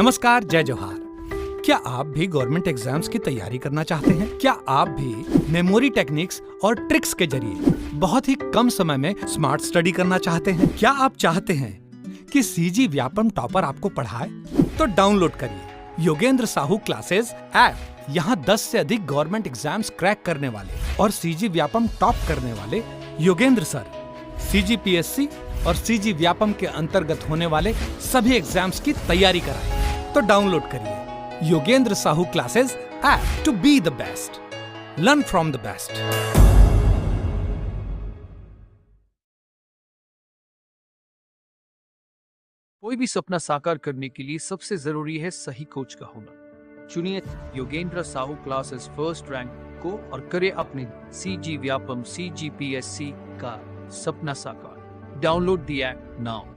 नमस्कार, जय जोहार। क्या आप भी गवर्नमेंट एग्जाम्स की तैयारी करना चाहते हैं? क्या आप भी मेमोरी टेक्निक्स और ट्रिक्स के जरिए बहुत ही कम समय में स्मार्ट स्टडी करना चाहते हैं? क्या आप चाहते हैं कि सीजी व्यापम टॉपर आपको पढ़ाए? तो डाउनलोड करिए योगेंद्र साहू क्लासेस ऐप। यहाँ 10 से अधिक गवर्नमेंट एग्जाम्स क्रैक करने वाले और सीजी व्यापम टॉप करने वाले योगेंद्र सर सीजीपीएससी और सीजी व्यापम के अंतर्गत होने वाले सभी एग्जाम्स की तैयारी कराएं। तो डाउनलोड करिए Yogendra Sahu classes app to be the best, learn from the best. कोई भी सपना साकार करने के लिए सबसे जरूरी है सही कोच का होना। चुनिए Yogendra Sahu classes first rank को और करे अपने सीजी व्यापम सीजीपीएससी का सपना साकार। Download the app now.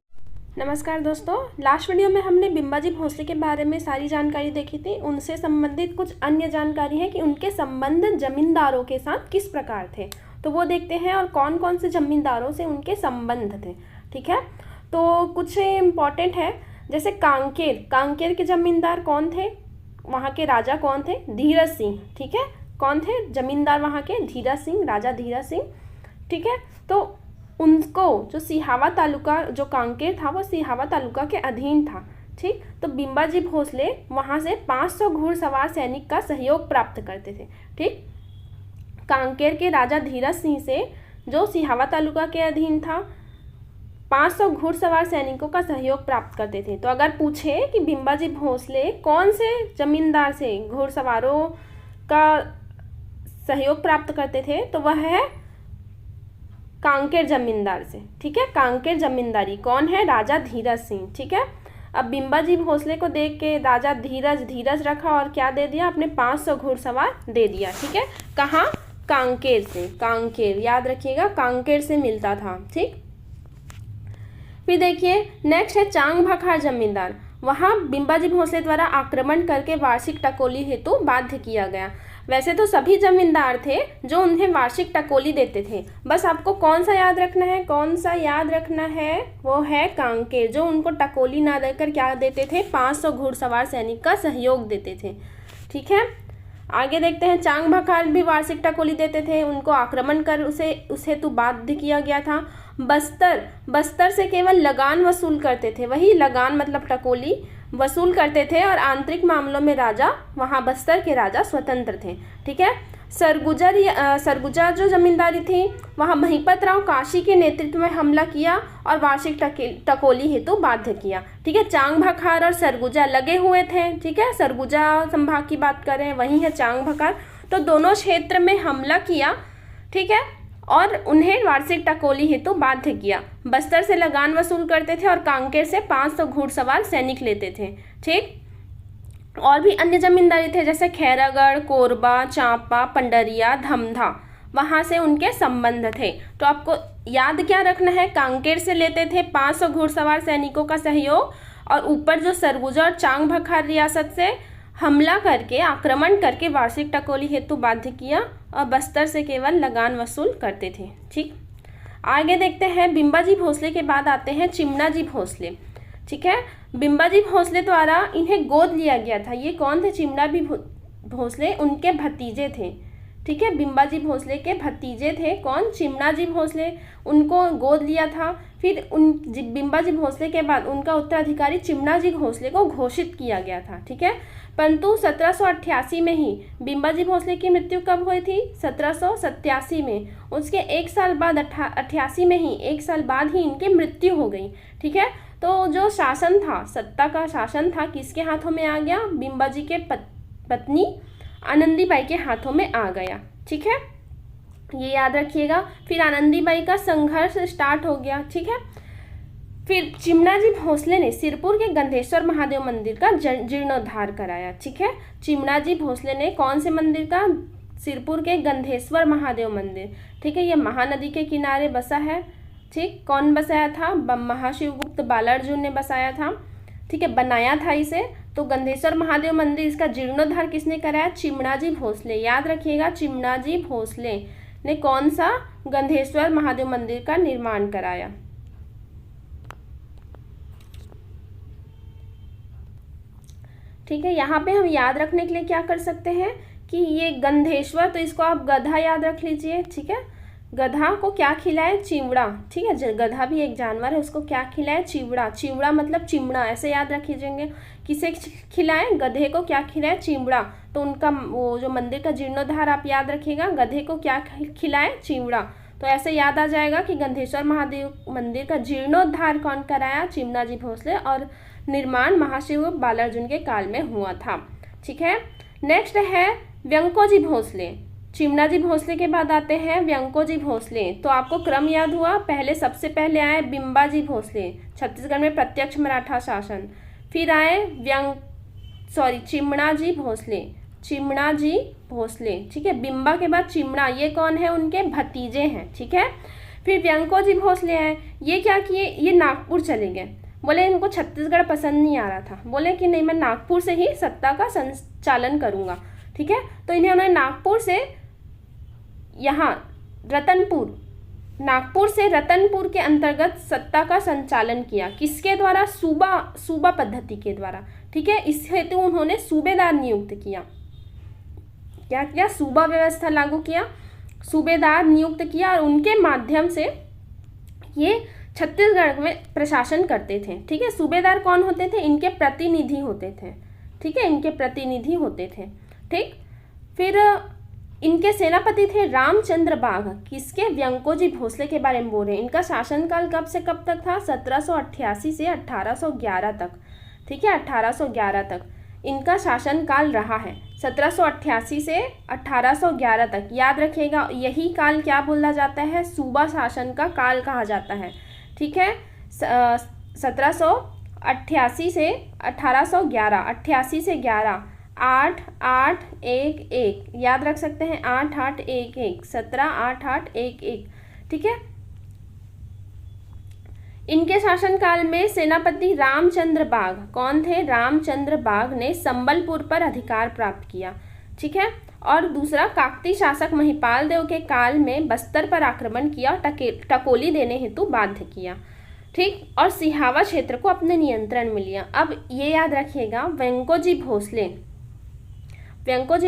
नमस्कार दोस्तों, लास्ट वीडियो में हमने बिंबाजी भोसले के बारे में सारी जानकारी देखी थी। उनसे संबंधित कुछ अन्य जानकारी है कि उनके संबंध जमींदारों के साथ किस प्रकार थे, तो वो देखते हैं और कौन कौन से जमींदारों से उनके संबंध थे। ठीक है, तो कुछ इम्पॉर्टेंट है, जैसे कांकेर के जमींदार कौन थे, वहाँ के राजा कौन थे? धीरज सिंह। ठीक है, कौन थे जमींदार वहाँ के? धीरज सिंह, राजा धीरज सिंह। ठीक है, तो उनको जो सिहावा तालुका, जो कांकेर था वो सिहावा तालुका के अधीन था। ठीक, तो बिंबाजी भोसले वहाँ से 500 घुड़सवार सैनिक का सहयोग प्राप्त करते थे। ठीक, कांकेर के राजा धीरज सिंह से, जो सिहावा तालुका के अधीन था, 500 घुड़सवार सैनिकों का सहयोग प्राप्त करते थे। तो अगर पूछे कि बिंबाजी भोसले कौन से जमींदार से घुड़सवारों का सहयोग प्राप्त करते थे, तो वह है कांकेर जमींदार से। ठीक है, कांकेर जमींदारी कौन है? राजा धीरज सिंह। ठीक है, अब बिंबाजी भोसले को देख के राजा धीरज रखा और क्या दे दिया? अपने 500 घुड़सवार दे दिया। ठीक है, कहाँ? कांकेर से। कांकेर याद रखिएगा, कांकेर से मिलता था। ठीक, फिर देखिए नेक्स्ट है चांग भखार जमींदार। वहाँ बिंबाजी भोसले द्वारा आक्रमण करके वार्षिक टकोली हेतु बाध्य किया गया। वैसे तो सभी जमींदार थे जो उन्हें वार्षिक टकोली देते थे, बस आपको कौन सा याद रखना है? वो है कांकेर, जो उनको टकोली ना देकर क्या देते थे? 500 घुड़सवार सैनिक का सहयोग देते थे। ठीक है, आगे देखते हैं। चांग भखार भी वार्षिक टकोली देते थे, उनको आक्रमण कर उस हेतु बाध्य किया गया था। बस्तर से केवल लगान वसूल करते थे, वही लगान मतलब टकोली वसूल करते थे, और आंतरिक मामलों में राजा, वहाँ बस्तर के राजा स्वतंत्र थे। ठीक है, सरगुजा जो जमींदारी थी, वहाँ महिपत राव काशी के नेतृत्व में हमला किया और वार्षिक टकोली हेतु बाध्य किया। ठीक है, चांग भखार और सरगुजा लगे हुए थे। ठीक है, सरगुजा संभाग की बात करें, वही है चांग भखार, तो दोनों क्षेत्र में हमला किया। ठीक है, और उन्हें वार्षिक टकोली हेतु बाध्य किया। बस्तर से लगान वसूल करते थे और कांकेर से 500 घुड़सवार सैनिक लेते थे। ठीक, और भी अन्य जमींदारी थे, जैसे खैरागढ़, कोरबा, चांपा, पंडरिया, धमधा, वहाँ से उनके संबंध थे। तो आपको याद क्या रखना है? कांकेर से लेते थे 500 घुड़सवार सैनिकों का सहयोग, और ऊपर जो सरगुजा और चांग भखार रियासत से हमला करके, आक्रमण करके वार्षिक टकोली हेतु बाध्य किया, और बस्तर से केवल लगान वसूल करते थे। ठीक, आगे देखते हैं। बिंबाजी भोसले के बाद आते हैं चिमनाजी भोसले। ठीक है, बिंबाजी भोसले द्वारा इन्हें गोद लिया गया था। ये कौन थे? चिमनाजी भोसले, उनके भतीजे थे। ठीक है, बिंबाजी भोसले के भतीजे थे कौन? चिमनाजी भोसले, उनको गोद लिया था। फिर बिंबाजी भोसले के बाद उनका उत्तराधिकारी चिमनाजी भोसले को घोषित किया गया था। ठीक है, परंतु 1788 में ही बिंबाजी भोसले की मृत्यु कब हुई थी? 1787 में। उसके एक साल बाद 88 में ही, एक साल बाद ही इनकी मृत्यु हो गई। ठीक है, तो जो शासन था, सत्ता का शासन था, किसके हाथों में आ गया? बिंबाजी के पत्नी आनंदीबाई के हाथों में आ गया। ठीक है, ये याद रखिएगा। फिर आनंदीबाई का संघर्ष स्टार्ट हो गया। ठीक है, फिर चिमनाजी भोसले ने सिरपुर के गंधेश्वर महादेव मंदिर का जीर्णोद्धार कराया। ठीक है, चिमनाजी भोसले ने कौन से मंदिर का? सिरपुर के गंधेश्वर महादेव मंदिर। ठीक है, ये महानदी के किनारे बसा है। ठीक, कौन बसाया था? महाशिवगुप्त बालार्जुन ने बसाया था। ठीक है, बनाया था इसे। तो गंधेश्वर महादेव मंदिर, इसका जीर्णोद्धार किसने कराया? चिमनाजी भोसले। याद रखिएगा, चिमनाजी भोसले ने कौन सा? गंधेश्वर महादेव मंदिर का निर्माण कराया। ठीक है, यहाँ पे हम याद रखने के लिए क्या कर सकते हैं कि ये गंधेश्वर, तो इसको आप गधा याद रख लीजिए। ठीक है, गधा को क्या खिलाए? चिवड़ा। ठीक है, गधा भी एक जानवर है, उसको क्या खिलाए? चिवड़ा। चिवड़ा मतलब चिमड़ा, ऐसे याद रख लीजिएंगे। किसे खिलाए? गधे को क्या खिलाए? चिवड़ा। तो उनका वो जो मंदिर का जीर्णोद्धार आप याद रखिएगा, गधे को क्या खिलाए? चिवड़ा। तो ऐसे याद आ जाएगा कि गंधेश्वर महादेव मंदिर का जीर्णोद्धार कौन कराया? चिमनाजी भोसले, और निर्माण महाशिव बालार्जुन के काल में हुआ था। ठीक है, नेक्स्ट है व्यंकोजी भोसले। चिमनाजी भोसले के बाद आते हैं व्यंकोजी भोसले। तो आपको क्रम याद हुआ, पहले सबसे पहले आए बिंबाजी भोसले, छत्तीसगढ़ में प्रत्यक्ष मराठा शासन। फिर आए चिमनाजी भोसले, चिमनाजी भोसले। ठीक है, बिंबा के बाद चिमना, ये कौन है? उनके भतीजे हैं। ठीक है, फिर व्यंकोजी भोसले आए। ये क्या किए? ये नागपुर चले गए, बोले इनको छत्तीसगढ़ पसंद नहीं आ रहा था, बोले कि नहीं मैं नागपुर से ही सत्ता का संचालन करूंगा। ठीक है, तो इन्होंने नागपुर से यहाँ रतनपुर, नागपुर से रतनपुर के अंतर्गत सत्ता का संचालन किया। किसके द्वारा? सूबा पद्धति के द्वारा। ठीक है, इस हेतु उन्होंने सूबेदार नियुक्त किया। क्या किया? सूबा व्यवस्था लागू किया, सूबेदार नियुक्त किया, और उनके माध्यम से ये छत्तीसगढ़ में प्रशासन करते थे। ठीक है, सूबेदार कौन होते थे? इनके प्रतिनिधि होते थे। ठीक है, इनके प्रतिनिधि होते थे। ठीक, फिर इनके सेनापति थे रामचंद्र बाघ। किसके? व्यंकोजी भोसले के बारे में बोल रहे हैं। इनका शासनकाल कब से कब तक था? 1788 से 1811 तक। ठीक है, 1811 तक इनका शासनकाल रहा है, 1788 से 1811 तक। याद रखिएगा, यही काल क्या बोला जाता है? सूबा शासन का काल कहा जाता है। ठीक है, 1788 से 1811, 88 से 11, 8-8-1-1 याद रख सकते हैं, 8-8-1-1, 17-8-8-1-1। ठीक है, इनके शासनकाल में सेनापति रामचंद्र बाघ कौन थे? रामचंद्र बाघ ने संबलपुर पर अधिकार प्राप्त किया। ठीक है, और दूसरा काकती शासक महिपाल देव के काल में बस्तर पर आक्रमण किया, टकोली देने हेतु बाध्य किया। ठीक, और सिहावा क्षेत्र को अपने नियंत्रण में लिया। अब ये याद रखिएगा, व्यंकोजी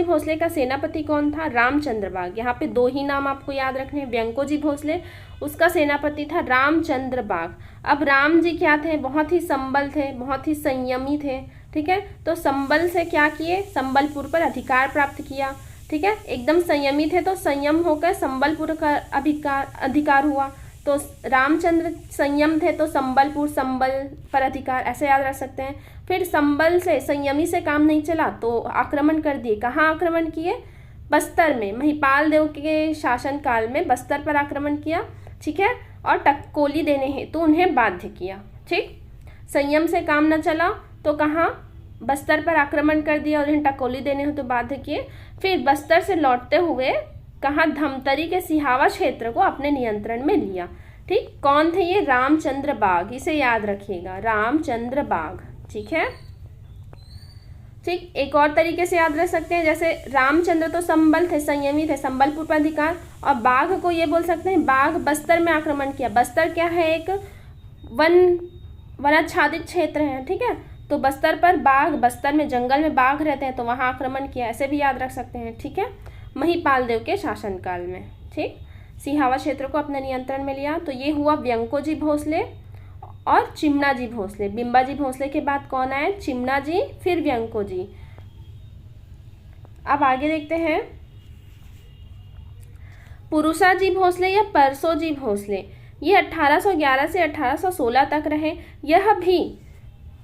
भोसले का सेनापति कौन था? रामचंद्र बाघ। यहाँ पे दो ही नाम आपको याद रखने हैं, व्यंकोजी भोसले, उसका सेनापति था रामचंद्र बाघ। अब राम जी क्या थे? बहुत ही संबल थे, बहुत ही संयमी थे। ठीक है, तो संबल से क्या किए? संबलपुर पर अधिकार प्राप्त किया। ठीक है, एकदम संयमी थे तो संयम होकर संबलपुर का अधिकार हुआ। तो रामचंद्र संयम थे तो संबल पर अधिकार, ऐसे याद रख सकते हैं। फिर संबल से, संयमी से काम नहीं चला तो आक्रमण कर दिए। कहाँ आक्रमण किए? बस्तर में, महिपाल देव के शासनकाल में बस्तर पर आक्रमण किया। ठीक है, और टकोली देने हेतु उन्हें बाध्य किया। ठीक, संयम से काम न चला तो कहाँ? बस्तर पर आक्रमण कर दिया और इन्हें टकोली देने हेतु बाध्य किए। फिर बस्तर से लौटते हुए कहाँ? धमतरी के सिहावा क्षेत्र को अपने नियंत्रण में लिया। ठीक, कौन थे ये? रामचंद्र बाघ, इसे याद रखिएगा, रामचंद्र बाघ। ठीक है, ठीक, एक और तरीके से याद रख सकते हैं, जैसे रामचंद्र तो संबल थे, संयमी थे, संबलपुर पर अधिकार, और बाघ को ये बोल सकते हैं, बाघ बस्तर में आक्रमण किया। बस्तर क्या है? एक वनाच्छादित क्षेत्र है। ठीक है, तो बस्तर पर बाघ, बस्तर में जंगल में बाघ रहते हैं तो वहाँ आक्रमण किया, ऐसे भी याद रख सकते हैं। ठीक है, महिपाल देव के शासनकाल में। ठीक, सिहावा क्षेत्र को अपने नियंत्रण में लिया। तो ये हुआ व्यंकोजी भोसले और चिमनाजी भोसले। बिंबाजी भोसले के बाद कौन आए? चिमनाजी, फिर व्यंकोजी। अब आगे देखते हैं, पुरुषाजी भोसले या परसोजी भोसले, ये 1811 से 1816 तक रहे। यह भी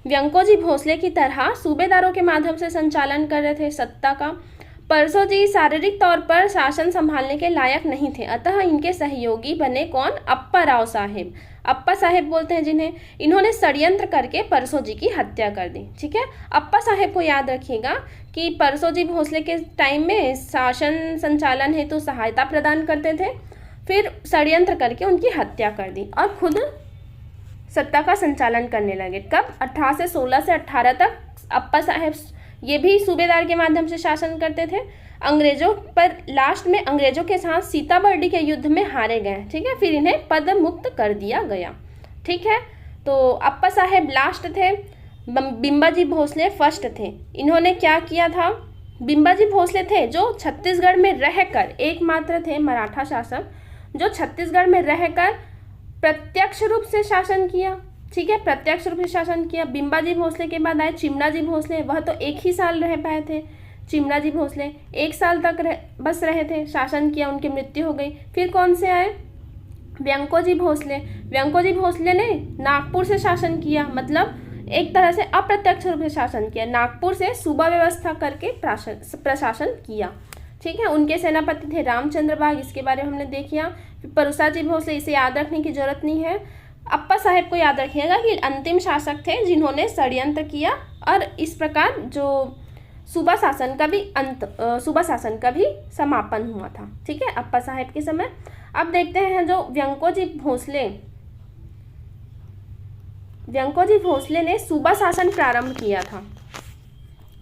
व्यंकोजी भोसले की तरह सूबेदारों के माध्यम से संचालन कर रहे थे सत्ता का। परसोजी शारीरिक तौर पर शासन संभालने के लायक नहीं थे, अतः इनके सहयोगी बने कौन? अप्पा राव साहेब। अप्पा साहेब बोलते हैं जिन्हें। इन्होंने षड्यंत्र करके परसोजी की हत्या कर दी। ठीक है, अप्पा साहेब को याद रखिएगा कि परसोजी भोसले के टाइम में शासन संचालन हेतु सहायता प्रदान करते थे, फिर षड्यंत्र करके उनकी हत्या कर दी और खुद सत्ता का संचालन करने लगे। कब? 1816 से 18 तक अप्पा साहेब ये भी सूबेदार के माध्यम से शासन करते थे। अंग्रेजों पर लास्ट में अंग्रेजों के साथ सीताबर्डी के युद्ध में हारे गए। ठीक है, फिर इन्हें पद मुक्त कर दिया गया। ठीक है, तो अप्पा साहेब लास्ट थे बिम्बाजी भोसले फर्स्ट थे। इन्होंने क्या किया था? बिम्बाजी भोसले थे जो छत्तीसगढ़ में रहकर एकमात्र थे मराठा शासक जो छत्तीसगढ़ में रहकर प्रत्यक्ष रूप से शासन किया। ठीक है, प्रत्यक्ष रूप से शासन किया। बिम्बाजी भोसले के बाद आए चिमनाजी भोसले, वह तो 1 ही साल रह पाए थे। चिमनाजी भोसले 1 साल तक बस रहे थे, शासन किया, उनकी मृत्यु हो गई। फिर कौन से आए? व्यंकोजी भोसले। व्यंकोजी भोसले ने नागपुर से शासन किया, मतलब एक तरह से अप्रत्यक्ष रूप से शासन किया, नागपुर से सूबा व्यवस्था करके प्रशासन किया। ठीक है, उनके सेनापति थे रामचंद्र बाग, इसके बारे में हमने देख लिया। परुसाजी भोसले, इसे याद रखने की जरूरत नहीं है। अप्पा साहेब को याद रखिएगा कि अंतिम शासक थे जिन्होंने षड्यंत्र किया और इस प्रकार जो सूबा शासन का भी समापन हुआ था। ठीक है, अप्पा साहेब के समय। अब देखते हैं जो व्यंकोजी भोसले ने सूबा शासन प्रारंभ किया था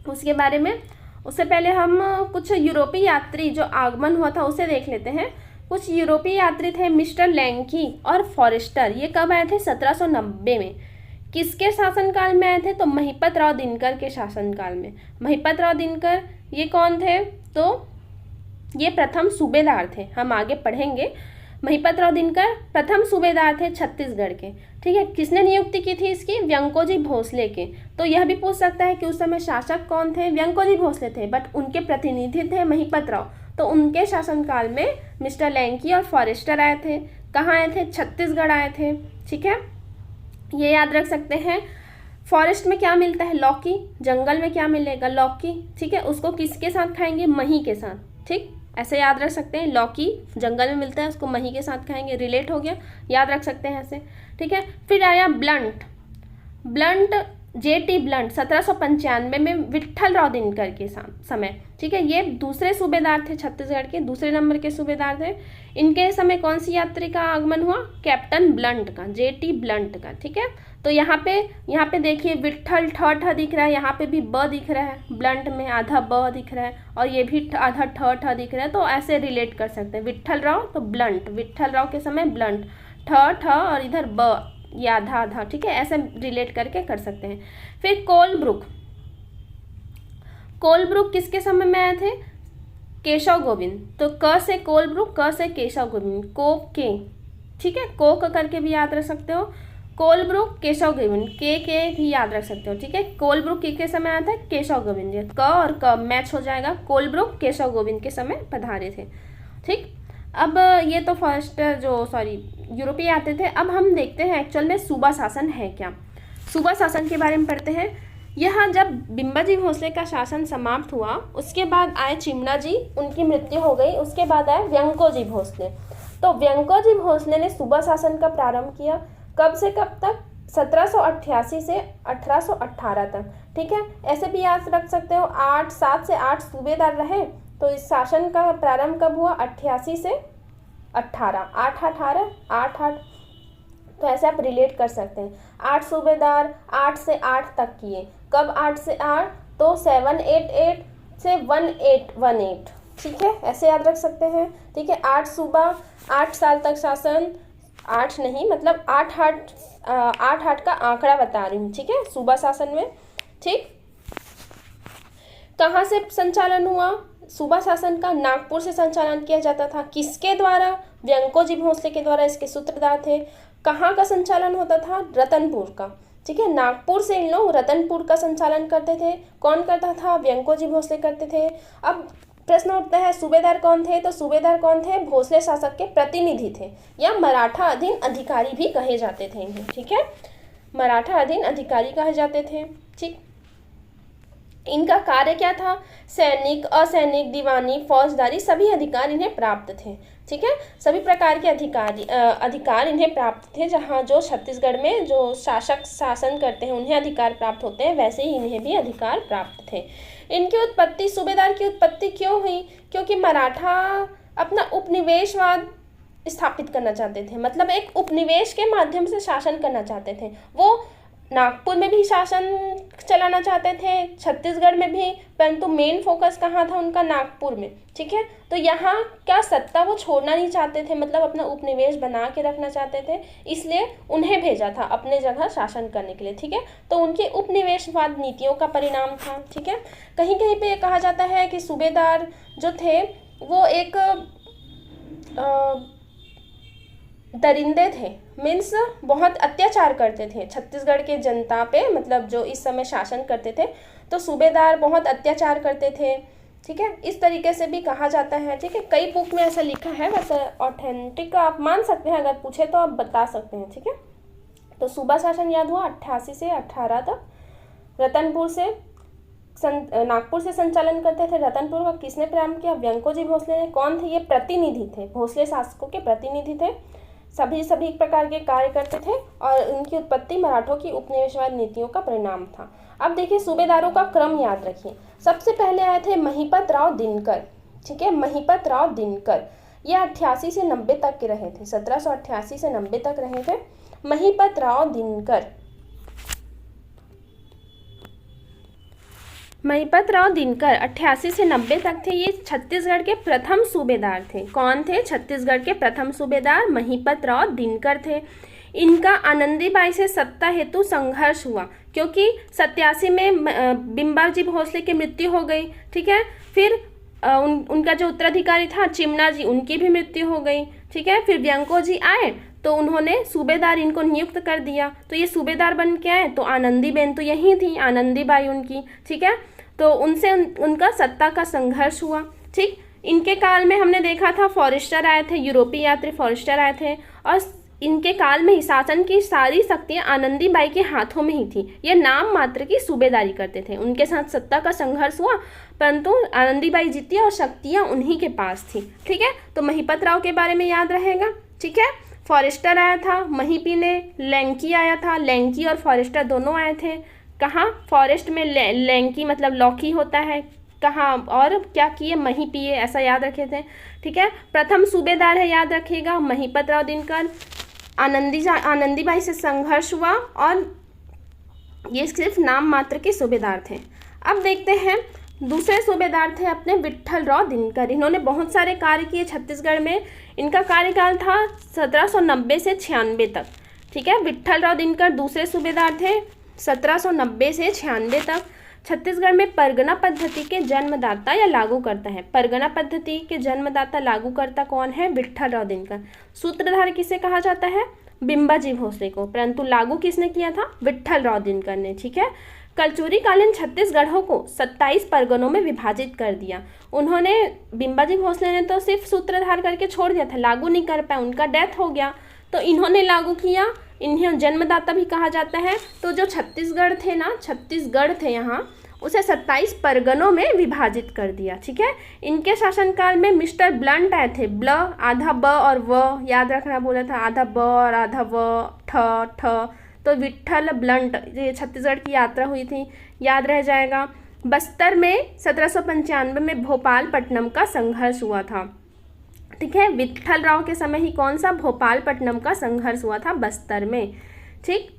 उसके बारे में। उससे पहले हम कुछ यूरोपीय यात्री जो आगमन हुआ था उसे देख लेते हैं। कुछ यूरोपीय यात्री थे मिस्टर लैंकी और फॉरेस्टर। ये कब आए थे? 1790 में। किसके शासनकाल में आए थे? तो महिपत राव दिनकर के शासनकाल में। महिपत राव दिनकर ये कौन थे? तो ये प्रथम सूबेदार थे, हम आगे पढ़ेंगे। महिपत राव दिनकर प्रथम सूबेदार थे छत्तीसगढ़ के। ठीक है, किसने नियुक्ति की थी इसकी? व्यंकोजी भोसले के। तो यह भी पूछ सकता है कि उस समय शासक कौन थे? व्यंकोजी भोसले थे, बट उनके प्रतिनिधि थे महिपत राव। तो उनके शासनकाल में मिस्टर लैंकी और फॉरेस्टर आए थे। कहाँ आए थे? छत्तीसगढ़ आए थे। ठीक है, ये याद रख सकते हैं। फॉरेस्ट में क्या मिलता है? लौकी। जंगल में क्या मिलेगा? लौकी। ठीक है, उसको किसके साथ खाएंगे? मही के साथ। ठीक, ऐसे याद रख सकते हैं। लौकी जंगल में मिलता है, उसको मही के साथ खाएंगे, रिलेट हो गया, याद रख सकते हैं ऐसे। ठीक है, फिर आया ब्लंट। J.T. ब्लंट 1795 में विट्ठल राव दिनकर के समय। ठीक है, ये दूसरे सूबेदार थे, छत्तीसगढ़ के दूसरे नंबर के सूबेदार थे। इनके समय कौन सी यात्री का आगमन हुआ? कैप्टन ब्लंट का, J.T. ब्लंट का। ठीक है, तो यहाँ पे देखिए विट्ठल ठ दिख रहा है, यहाँ पे भी ब दिख रहा है, ब्लंट में आधा ब दिख रहा है और ये भी आधा ठ दिख रहा है। तो ऐसे रिलेट कर सकते हैं, विट्ठल राव तो ब्लंट, विट्ठल राव के समय ब्लंट, ठ और इधर ब, ये आधा। ठीक है, ऐसे रिलेट करके कर सकते हैं। फिर कोलब्रुक किसके समय में आए थे? केशव गोविंद। तो क से कोलब्रुक, क से केशव गोविंद, को के। ठीक है, को करके भी याद रख सकते हो। कोलब्रुक केशव गोविंद, के भी याद रख सकते हो। ठीक है, कोलब्रुक के समय आया था? केशव गोविंद। क और क मैच हो जाएगा, कोलब्रुक केशव गोविंद के समय पधारे थे। ठीक, अब ये तो यूरोपीय आते थे। अब हम देखते हैं एक्चुअल में सूबा शासन है क्या। सूबा शासन के बारे में पढ़ते हैं। यह जब बिम्बाजी भोसले का शासन समाप्त हुआ उसके बाद आए चिमना जी, उनकी मृत्यु हो गई। उसके बाद आए व्यंकोजी भोसले। तो व्यंकोजी भोसले ने सूबा शासन का प्रारंभ किया। कब से कब तक? 1788 से 1818 तक। ठीक है, ऐसे भी याद रख सकते हो, 7 से 8 सूबेदार रहे। तो इस शासन का प्रारंभ कब हुआ? 88 से 18, 8 तो ऐसे आप रिलेट कर सकते हैं। 8 सूबेदार 8 से 8 तक किए। कब 8 से 8? तो 788 से 1818। ठीक है, ऐसे याद रख सकते हैं। ठीक है, 8 सूबा, 8 साल तक शासन, 8 नहीं मतलब 8 का आंकड़ा बता रही हूँ। ठीक है, सूबा शासन में। ठीक, कहाँ से संचालन हुआ सूबा शासन का? नागपुर से संचालन किया जाता था। किसके द्वारा? व्यंकोजी भोसले के द्वारा इसके सूत्रधार थे। कहाँ का संचालन होता था? रतनपुर का। ठीक है, नागपुर से इन लोग रतनपुर का संचालन करते थे। कौन करता था? व्यंकोजी भोसले करते थे। अब प्रश्न उठता है सूबेदार कौन थे? तो सूबेदार कौन थे? भोसले शासक के प्रतिनिधि थे या मराठा अधीन अधिकारी भी कहे जाते थे इन्हें। ठीक है, मराठा अधीन अधिकारी कहे जाते थे। ठीक, इनका कार्य क्या था? सैनिक, असैनिक, दीवानी, फौजदारी सभी अधिकार इन्हें प्राप्त थे। ठीक है, सभी प्रकार के अधिकार इन्हें प्राप्त थे। जहाँ जो छत्तीसगढ़ में जो शासक शासन करते हैं उन्हें अधिकार प्राप्त होते हैं, वैसे ही इन्हें भी अधिकार प्राप्त थे। इनकी उत्पत्ति, सूबेदार की उत्पत्ति क्यों हुई? क्योंकि मराठा अपना उपनिवेशवाद स्थापित करना चाहते थे, मतलब एक उपनिवेश के माध्यम से शासन करना चाहते थे। वो नागपुर में भी शासन चलाना चाहते थे, छत्तीसगढ़ में भी, परंतु मेन फोकस कहाँ था उनका? नागपुर में। ठीक है, तो यहाँ क्या सत्ता वो छोड़ना नहीं चाहते थे, मतलब अपना उपनिवेश बना के रखना चाहते थे, इसलिए उन्हें भेजा था अपने जगह शासन करने के लिए। ठीक है, तो उनके उपनिवेशवाद नीतियों का परिणाम था। ठीक है, कहीं कहीं पे कहा जाता है कि सूबेदार जो थे वो एक दरिंदे थे, मीन्स बहुत अत्याचार करते थे छत्तीसगढ़ के जनता पे, मतलब जो इस समय शासन करते थे, तो सूबेदार बहुत अत्याचार करते थे। ठीक है, इस तरीके से भी कहा जाता है। ठीक है, कई बुक में ऐसा लिखा है, वैसे ऑथेंटिक आप मान सकते हैं, अगर पूछे तो आप बता सकते हैं। ठीक है, तो सूबा शासन याद हुआ 88 से 18 तक। रतनपुर से नागपुर से संचालन करते थे। रतनपुर का किसने प्रारंभ किया? व्यंकोजी भोसले ने। कौन थे ये? प्रतिनिधि थे, भोसले शासकों के प्रतिनिधि थे, सभी प्रकार के कार्य करते थे और उनकी उत्पत्ति मराठों की उपनिवेशवाद नीतियों का परिणाम था। अब देखिए सूबेदारों का क्रम याद रखिए। सबसे पहले आए थे महिपत राव दिनकर। ठीक है, महिपत राव दिनकर, ये 88 से 90 तक के रहे थे, 1788 से 90 तक रहे थे महिपत राव दिनकर। महिपत राव दिनकर 88 से 90 तक थे। ये छत्तीसगढ़ के प्रथम सूबेदार थे। कौन थे? छत्तीसगढ़ के प्रथम सूबेदार महिपत राव दिनकर थे। इनका आनंदीबाई से सत्ता हेतु संघर्ष हुआ, क्योंकि 87 में बिम्बाजी भोसले की मृत्यु हो गई। ठीक है, फिर उनका जो उत्तराधिकारी था चिमना जी, उनकी भी मृत्यु हो गई। ठीक है, फिर व्यंको जी आए तो उन्होंने सूबेदार इनको नियुक्त कर दिया, तो ये सूबेदार बन के आए। तो आनंदीबेन तो यही थी, आनंदीबाई उनकी। ठीक है, तो उनसे उनका सत्ता का संघर्ष हुआ। ठीक, इनके काल में हमने देखा था फॉरेस्टर आए थे, यूरोपीय यात्री फॉरेस्टर आए थे, और इनके काल में ही शासन की सारी शक्तियां आनंदीबाई के हाथों में ही थी। ये नाम मात्र की सूबेदारी करते थे, उनके साथ सत्ता का संघर्ष हुआ, परंतु आनंदीबाई जीती और शक्तियां उन्हीं के पास थी। ठीक है, तो महिपत राव के बारे में याद रहेगा। ठीक है, फॉरेस्टर आया था, महिपी ने, लैंकी आया था, लैंकी और फॉरेस्टर दोनों आए थे। कहाँ? फॉरेस्ट में लैंकी मतलब लौकी होता है, कहाँ और क्या किए? महिपीए, ऐसा याद रखे थे। ठीक है, प्रथम सूबेदार है, याद रखिएगा, महिपत राव दिनकर। आनंदीबाई से संघर्ष हुआ और ये सिर्फ नाम मात्र के सूबेदार थे। अब देखते हैं दूसरे सूबेदार थे अपने विट्ठल राव दिनकर। इन्होंने बहुत सारे कार्य किए छत्तीसगढ़ में। इनका कार्यकाल था 1790 से 96 तक। ठीक है, विट्ठल राव दिनकर दूसरे सूबेदार थे 1790 से 96 तक। छत्तीसगढ़ में परगना पद्धति के जन्मदाता या लागू करता है। परगना पद्धति के जन्मदाता लागू करता कौन है? विट्ठल राव दिनकर। सूत्रधार किसे कहा जाता है? बिम्बाजी भोसले को, परंतु लागू किसने किया था? विट्ठल राव दिनकर ने। ठीक है, कलचुरी कालीन छत्तीसगढ़ों को 27 परगनों में विभाजित कर दिया। उन्होंने, बिम्बाजी भोसले ने तो सिर्फ सूत्रधार करके छोड़ दिया था, लागू नहीं कर पाए, उनका डेथ हो गया, तो इन्होंने लागू किया। इन्हें जन्मदाता भी कहा जाता है। तो जो छत्तीसगढ़ थे ना, छत्तीसगढ़ थे यहाँ, उसे 27 परगनों में विभाजित कर दिया। ठीक है, इनके शासनकाल में मिस्टर ब्लंट आए थे। ब्ल आधा ब और व याद रखना बोला था, आधा ब और आधा व, ठ। तो विट्ठल ब्लंट, ये छत्तीसगढ़ की यात्रा हुई थी, याद रह जाएगा। बस्तर में 1795 में भोपालपट्टनम का संघर्ष हुआ था। ठीक है, विट्ठल राव के समय ही कौन सा? भोपालपट्टनम का संघर्ष हुआ था बस्तर में। ठीक,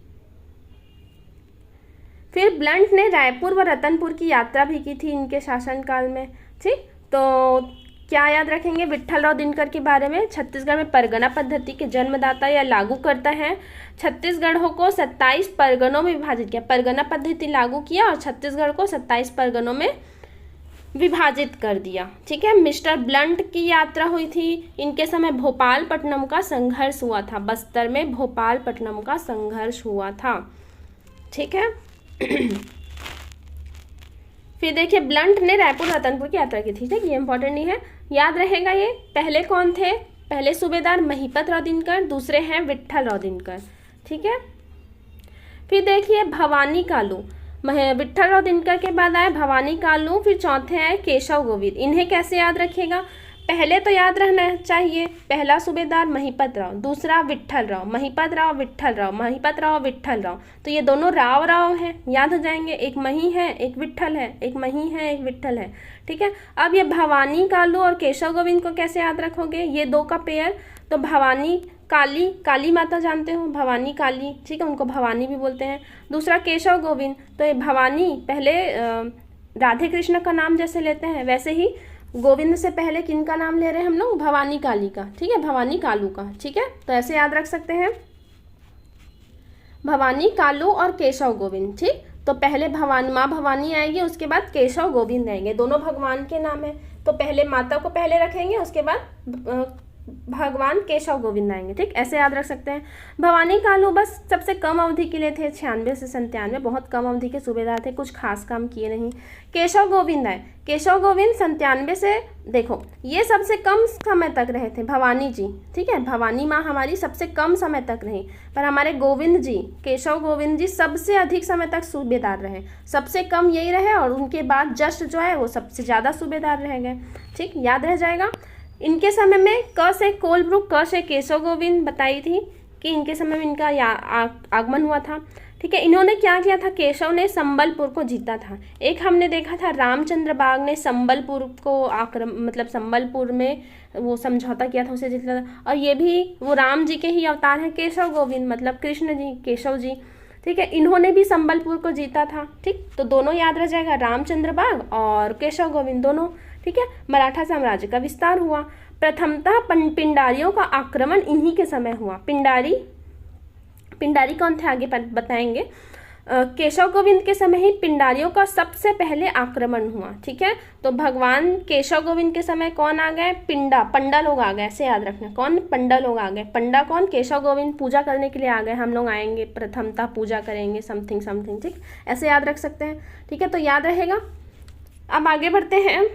फिर ब्लंट ने रायपुर व रतनपुर की यात्रा भी की थी इनके शासनकाल में। ठीक, तो क्या याद रखेंगे विट्ठल राव दिनकर के बारे में? छत्तीसगढ़ में परगना पद्धति के जन्मदाता या लागू करता है। छत्तीसगढ़ को 27 परगनों में विभाजित किया, परगना पद्धति लागू किया और छत्तीसगढ़ को 27 परगनों में विभाजित कर दिया। ठीक है, मिस्टर ब्लंट की यात्रा हुई थी, इनके समय भोपालपट्टनम का संघर्ष हुआ था, बस्तर में भोपालपट्टनम का संघर्ष हुआ था। ठीक है, फिर देखिए ब्लंट ने रायपुर रतनपुर की यात्रा की थी। ठीक, ये इंपॉर्टेंट नहीं है, याद रहेगा ये। पहले कौन थे? पहले सूबेदार महिपत राव दिनकर, दूसरे हैं विट्ठल राव दिनकर। ठीक है, फिर देखिए भवानी कालू, विट्ठल राव दिनकर के बाद आए भवानी कालू, फिर चौथे आए केशव गोविंद। इन्हें कैसे याद रखिएगा? पहले तो याद रहना चाहिए, पहला सूबेदार महिपत राव, दूसरा विट्ठल राव, महिपत राव विट्ठल राव, महिपत राव विट्ठल राव, तो ये दोनों राव हैं, याद हो जाएंगे। एक मही है, एक विट्ठल है, एक मही है, एक विट्ठल है। ठीक है, अब ये भवानी कालू और केशव गोविंद को कैसे याद रखोगे? ये दो का पेयर, तो भवानी काली, काली माता जानते हो, भवानी काली, ठीक है, उनको भवानी भी बोलते हैं। दूसरा केशव गोविंद, तो ये भवानी पहले राधे कृष्ण का नाम जैसे लेते हैं वैसे ही गोविंद से पहले किन का नाम ले रहे हैं हम लोग, भवानी काली का, ठीक है, भवानी कालू का, ठीक है, तो ऐसे याद रख सकते हैं, भवानी कालू और केशव गोविंद, ठीक। तो पहले भवानी, माँ भवानी आएगी, उसके बाद केशव गोविंद आएंगे, दोनों भगवान के नाम है, तो पहले माता को पहले रखेंगे, उसके बाद भगवान केशव गोविंद आएंगे, ठीक, ऐसे याद रख सकते हैं। भवानी कालू बस सबसे कम अवधि के लिए थे, 96 से 97, बहुत कम अवधि के सूबेदार थे, कुछ खास काम किए नहीं। केशव गोविंद आए, केशव गोविंद 97 से, देखो ये सबसे कम समय तक रहे थे, भवानी जी, ठीक है, भवानी माँ हमारी सबसे कम समय तक रही, पर हमारे गोविंद जी, केशव गोविंद जी सबसे अधिक समय तक सूबेदार रहे, सबसे कम यही रहे, और उनके बाद जस्ट जो है वो सबसे ज़्यादा सूबेदार रह गए, ठीक, याद रह जाएगा। इनके समय में क से कोलब्रुक, क से केशव गोविंद बताई थी कि इनके समय में इनका आगमन हुआ था, ठीक है। इन्होंने क्या किया था, केशव ने संबलपुर को जीता था। एक हमने देखा था रामचंद्र बाग ने संबलपुर को मतलब संबलपुर में वो समझौता किया था, उसे जीता था, और ये भी वो राम जी के ही अवतार हैं, केशव गोविंद मतलब कृष्ण जी, केशव जी, ठीक है, इन्होंने भी संबलपुर को जीता था, ठीक। तो दोनों याद रह जाएगा, रामचंद्र बाग और केशव गोविंद दोनों, ठीक है। मराठा साम्राज्य का विस्तार हुआ। प्रथमतः पिंडारियों का आक्रमण इन्हीं के समय हुआ। पिंडारी कौन थे आगे बताएंगे। केशव गोविंद के समय ही पिंडारियों का सबसे पहले आक्रमण हुआ, ठीक है। तो भगवान केशव गोविंद के समय कौन आ गए, पंडा लोग आ गए, ऐसे याद रखना, कौन, पंडा लोग आ गए। पंडा कौन, केशव गोविंद पूजा करने के लिए आ गए, हम लोग आएंगे प्रथमतः पूजा करेंगे समथिंग, ठीक, ऐसे याद रख सकते हैं, ठीक है, तो याद रहेगा। अब आगे बढ़ते हैं।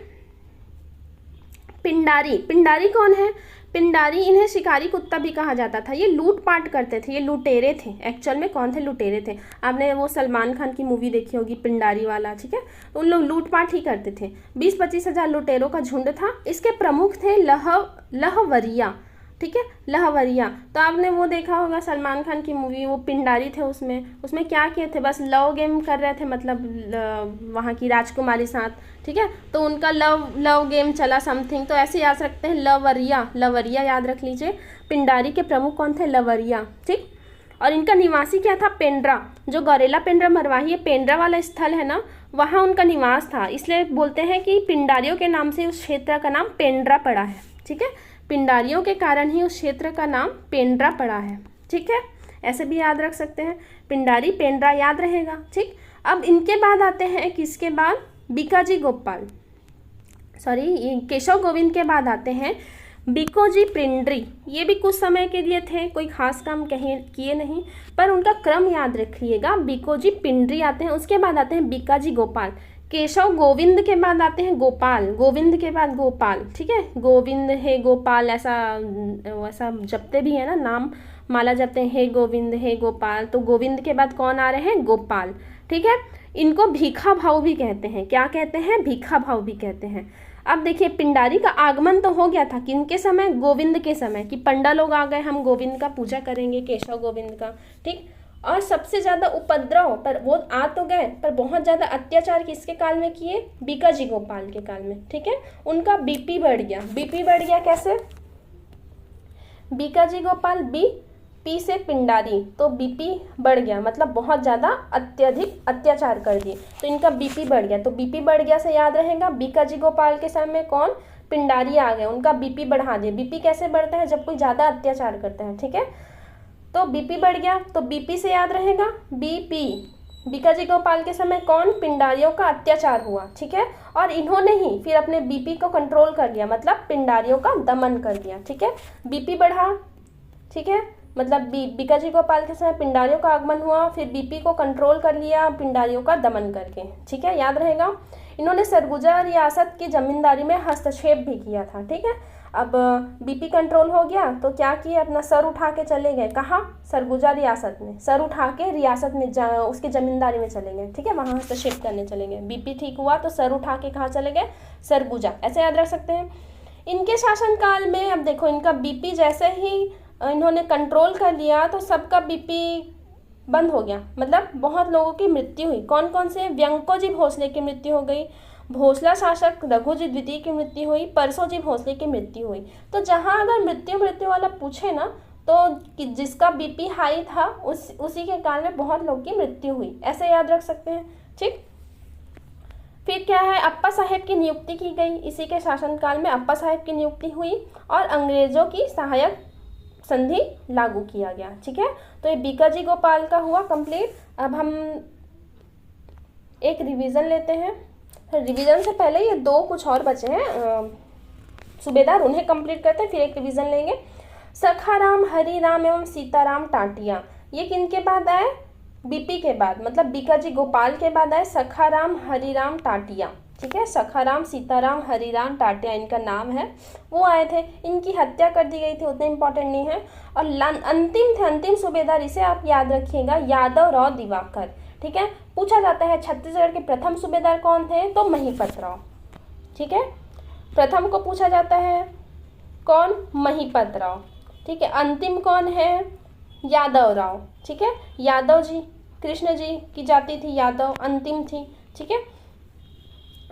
पिंडारी कौन है, पिंडारी, इन्हें शिकारी कुत्ता भी कहा जाता था। ये लूटपाट करते थे, ये लुटेरे थे, एक्चुअल में कौन थे, लुटेरे थे। आपने वो सलमान खान की मूवी देखी होगी पिंडारी वाला, ठीक है, तो उन लोग लूटपाट ही करते थे। 20-25 हज़ार लुटेरों का झुंड था। इसके प्रमुख थे लहवरिया, ठीक है, लहवरिया। तो आपने वो देखा होगा सलमान खान की मूवी, वो पिंडारी थे, उसमें क्या किए थे, बस लव गेम कर रहे थे, मतलब वहाँ की राजकुमारी साथ, ठीक है, तो उनका लव गेम चला समथिंग, तो ऐसे याद रखते हैं, लवरिया याद रख लीजिए। पिंडारी के प्रमुख कौन थे, लवरिया, ठीक। और इनका निवासी क्या था, पेंड्रा, जो गौरेला पेंड्रा मरवाही है, पेंड्रा वाला स्थल है ना, वहाँ उनका निवास था, इसलिए बोलते हैं कि पिंडारियों के नाम से उस क्षेत्र का नाम पेंड्रा पड़ा है, ठीक है, पिंडारियों के कारण ही उस क्षेत्र का नाम पेंड्रा पड़ा है, ठीक है, ऐसे भी याद रख सकते हैं, पिंडारी पेंड्रा याद रहेगा, ठीक। अब इनके बाद आते हैं, किसके बाद, बीकाजी गोपाल, सॉरी केशव गोविंद के बाद आते हैं बीकोजी पिंडरी। ये भी कुछ समय के लिए थे, कोई खास काम किए नहीं, पर उनका क्रम याद रखिएगा, बीकोजी पिंडरी आते हैं, उसके बाद आते हैं बीकाजी गोपाल। केशव गोविंद के बाद आते हैं गोपाल, गोविंद के बाद गोपाल, ठीक है, गोविंद है गोपाल, ऐसा जपते भी है ना, नाम माला जपते हैं, हे गोविंद हे गोपाल, तो गोविंद के बाद कौन आ रहे हैं, गोपाल, ठीक है। इनको भीखा भाव भी कहते हैं, क्या कहते हैं, भीखा भाव भी कहते हैं। अब देखिए पिंडारी का आगमन तो हो गया था, किनके समय, गोविंद के समय, कि पंडा लोग आ गए, हम गोविंद का पूजा करेंगे, केशव गोविंद का, ठीक। और सबसे ज़्यादा उपद्रव, पर वो आ तो गए, पर बहुत ज़्यादा अत्याचार किसके काल में किए, बीकाजी गोपाल के काल में, ठीक है। उनका बीपी बढ़ गया कैसे, बीकाजी गोपाल, पी से पिंडारी, तो बीपी बढ़ गया, मतलब बहुत ज़्यादा अत्यधिक अत्याचार कर दिए, तो इनका बीपी बढ़ गया, तो बीपी बढ़ गया से याद रहेगा, बीकाजी गोपाल के समय कौन, पिंडारी आ गए, उनका बीपी बढ़ा दिए। बीपी कैसे बढ़ता है, जब कोई ज़्यादा अत्याचार करता है, ठीक है, तो बीपी बढ़ गया, तो बीपी से याद रहेगा, बीपी, बीकाजी गोपाल के समय कौन, पिंडारियों का अत्याचार हुआ, ठीक है, और इन्होंने ही फिर अपने बीपी को कंट्रोल कर लिया, मतलब पिंडारियों का दमन कर दिया, ठीक है, बीपी बढ़ा, ठीक है, मतलब बीकाजी गोपाल के समय पिंडारियों का आगमन हुआ, फिर बीपी को कंट्रोल कर लिया पिंडारियों का दमन करके, ठीक है, याद रहेगा। इन्होंने सरगुजा रियासत की जमींदारी में हस्तक्षेप भी किया था, ठीक है। अब बीपी कंट्रोल हो गया तो क्या किए, अपना सर उठा के चले गए, कहाँ, सरगुजा रियासत में, सर उठा के रियासत में उसकी जमींदारी में चले गए, ठीक है, वहाँ हस्तक्षेप करने चले गए। बीपी ठीक हुआ तो सर उठा के कहाँ चले गए, सरगुजा, ऐसे याद रख सकते हैं। इनके शासनकाल में अब देखो, इनका बीपी जैसे ही इन्होंने कंट्रोल कर लिया तो सबका बीपी बंद हो गया, मतलब बहुत लोगों की मृत्यु हुई। कौन कौन से, व्यंकोजी भोसले की मृत्यु हो गई, भोसला शासक रघुजी द्वितीय की मृत्यु हुई, परसोजी भोसले की मृत्यु हुई। तो जहाँ अगर मृत्यु वाला पूछे ना, जिसका बीपी हाई था उसी के कारण में बहुत लोग की मृत्यु हुई, ऐसे याद रख सकते हैं। ठीक, फिर क्या है, अप्पा साहेब की नियुक्ति की गई, इसी के शासनकाल में अप्पा साहेब की नियुक्ति हुई और अंग्रेजों की सहायक संधि लागू किया गया। ठीक है, तो ये बीकाजी गोपाल का हुआ कंप्लीट। अब हम एक रिवीजन लेते हैं। रिवीजन से पहले ये दो कुछ और बचे हैं सूबेदार, उन्हें कंप्लीट करते हैं, फिर एक रिवीजन लेंगे। सखाराम, हरिराम एवं सीताराम टाटिया, ये किनके बाद आए, बीपी के बाद, मतलब बीकाजी गोपाल के बाद आए सखाराम हरिराम टाटिया। ठीक है, सखाराम सीताराम हरिराम टाटिया इनका नाम है, वो आए थे। इनकी हत्या कर दी गई थी, उतने इंपॉर्टेंट नहीं है। और अंतिम सूबेदार, इसे आप याद रखिएगा, यादव राव दिवाकर। ठीक है, पूछा जाता है छत्तीसगढ़ के प्रथम सूबेदार कौन थे, तो महिपत राव। ठीक है, प्रथम को पूछा जाता है कौन, महिपत राव। ठीक है, अंतिम कौन है, यादव राव। ठीक है, यादव जी, कृष्ण जी की जाति थी यादव, अंतिम थी। ठीक है,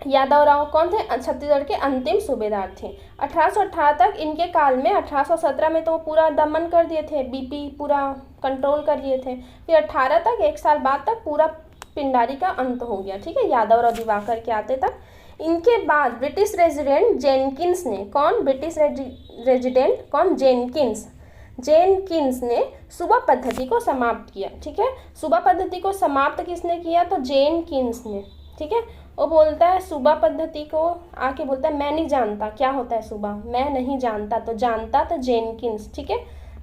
यादव राव कौन थे, छत्तीसगढ़ के अंतिम सूबेदार थे। 1818 तक इनके काल में, 1817 में तो पूरा दमन कर दिए थे, बीपी पूरा कंट्रोल कर लिए थे। फिर 18 तक, एक साल बाद तक पूरा पिंडारी का अंत हो गया। ठीक है, यादव राव दिवाकर के आते तक। इनके बाद ब्रिटिश रेजिडेंट जेनकिंस ने, कौन, ब्रिटिश रेजिडेंट कौन, जेनकिंस ने सूबा पद्धति को समाप्त किया। ठीक है, सूबा पद्धति को समाप्त किसने किया, तो जेनकिंस ने। ठीक है, वो बोलता है सूबा पद्धति को, आके बोलता है मैं नहीं जानता क्या होता है सूबा, मैं नहीं जानता, तो जानता तो जेनकिंस। ठीक है,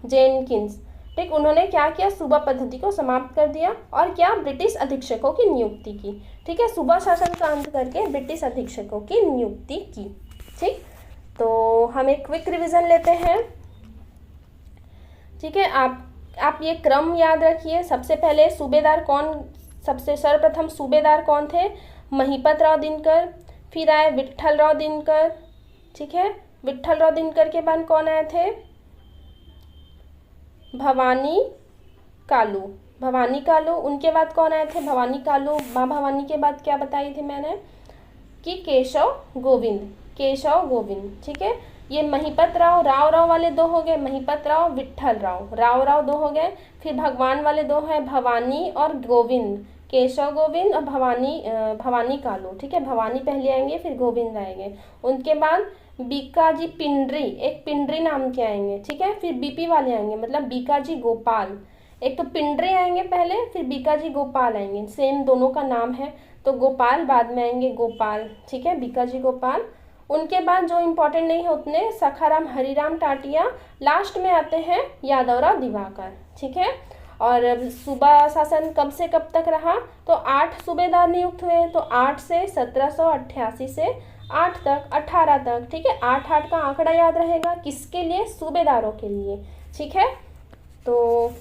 जेनकिंस। ठीक, उन्होंने क्या किया, सूबा पद्धति को समाप्त कर दिया और क्या, ब्रिटिश अधीक्षकों की नियुक्ति की। ठीक है, सूबा शासन का अंत करके ब्रिटिश अधीक्षकों की नियुक्ति की। ठीक, तो हम एक क्विक रिवीजन लेते हैं। ठीक है, आप ये क्रम याद रखिए। सबसे पहले सूबेदार कौन, सबसे सर्वप्रथम सूबेदार कौन थे, महिपत राव दिनकर। फिर आए विट्ठल राव दिनकर। ठीक है, विट्ठल राव दिनकर के बाद कौन आए थे, भवानी कालू। भवानी कालू, उनके बाद कौन आए थे, भवानी कालू। माँ भवानी के बाद क्या बताई थी मैंने कि केशव गोविंद। ठीक है, ये महिपत राव, राव वाले दो हो गए, महिपत राव, विट्ठल राव, राव दो हो गए। फिर भगवान वाले दो हैं, भवानी और गोविंद, केशव गोविंद और भवानी कालू। ठीक है, भवानी पहले आएंगे, फिर गोविंद आएंगे। उनके बाद बीकाजी पिंडरी, एक पिंडरी नाम के आएंगे। ठीक है, फिर बीपी वाले आएंगे, मतलब बीकाजी गोपाल। एक तो पिंडरी आएंगे पहले, फिर बीकाजी गोपाल आएंगे, सेम दोनों का नाम है, तो गोपाल बाद में आएंगे, गोपाल। ठीक है, बीकाजी गोपाल। उनके बाद जो इम्पोर्टेंट नहीं है उतने, सखाराम हरिराम टाटिया। लास्ट में आते हैं यादवराव दिवाकर। ठीक है, और सूबा शासन कब से कब तक रहा, तो 8 सूबेदार नियुक्त हुए, तो 8 से 1788 से 8 तक, 18 तक। ठीक है, 8 का आंकड़ा याद रहेगा, किसके लिए, सूबेदारों के लिए। ठीक है, तो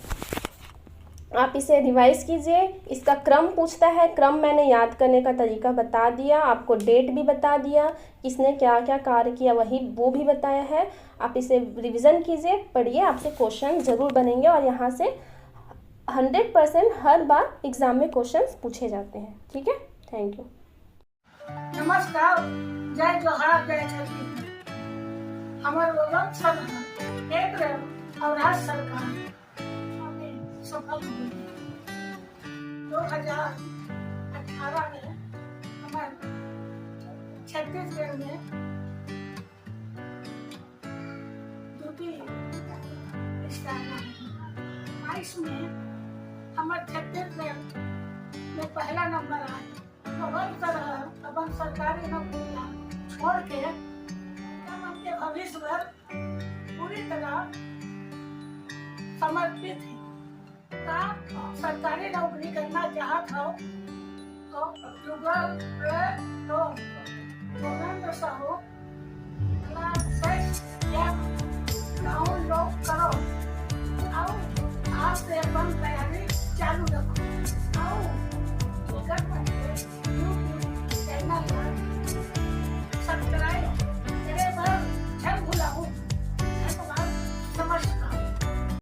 आप इसे रिवाइज कीजिए। इसका क्रम पूछता है, क्रम मैंने याद करने का तरीका बता दिया, आपको डेट भी बता दिया, किसने क्या क्या कार्य किया वो भी बताया है। आप इसे रिवीजन कीजिए, पढ़िए, आपसे क्वेश्चन जरूर बनेंगे और यहाँ से 100% हर बार एग्जाम में क्वेश्चंस पूछे जाते हैं। ठीक है, थैंक यू। नमस्कार, जय जोहार, जय छत्तीसगढ़। हमारे लोगन सब केंद्र और राज्य सरकार सफल हुई। 2018 में हमारे छत्तीसगढ़ में ड्यूटी स्थापना 22 में हमारे छत्तीसगढ़ में पहला नंबर आया। तो हर तरह अपन सरकारी नौकरियां छोड़ के अपने भविष्य पर पूरी तरह समर्पित है। सरकारी नौकरी करना चाहता हो तो गूगल पे